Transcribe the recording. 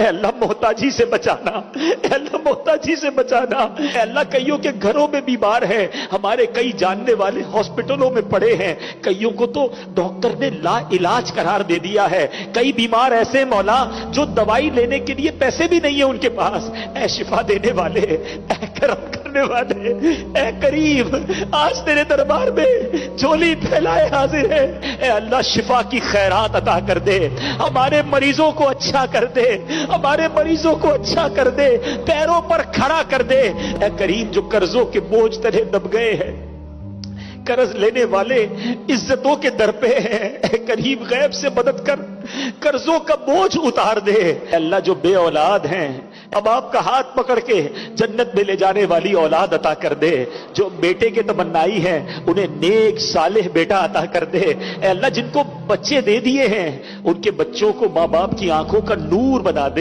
اے اللہ محتاجی سے بچانا، اے اللہ محتاجی سے بچانا، اے اللہ کئیوں کے گھروں میں بیمار ہیں، ہمارے کئی جاننے والے ہاسپٹلوں میں پڑے ہیں، کئیوں کو تو ڈاکٹر نے لا علاج قرار دے دیا ہے، کئی بیمار ایسے مولا جو دوائی لینے کے لیے پیسے بھی نہیں ہیں ان کے پاس، اے شفا دینے والے، اے کرم کرنے والے، اے کریم، آج تیرے دربار میں جھولی پھیلائے حاضر ہے، اے اللہ شفا کی خیرات عطا کر دے، ہمارے مریضوں کو اچھا کر دے، ہمارے مریضوں کو اچھا کر دے، پیروں پر کھڑا کر دے، اے کریم جو قرضوں کے بوجھ تلے دب گئے ہیں، قرض لینے والے عزتوں کے در پہ ہیں، اے کریم غیب سے مدد کر، قرضوں کا بوجھ اتار دے، اے اللہ جو بے اولاد ہیں اب آپ کا ہاتھ پکڑ کے جنت میں لے جانے والی اولاد عطا کر دے، جو بیٹے کے تمنائی ہیں انہیں نیک صالح بیٹا عطا کر دے، اے اللہ جن کو بچے دے دیے ہیں ان کے بچوں کو ماں باپ کی آنکھوں کا نور بنا دے۔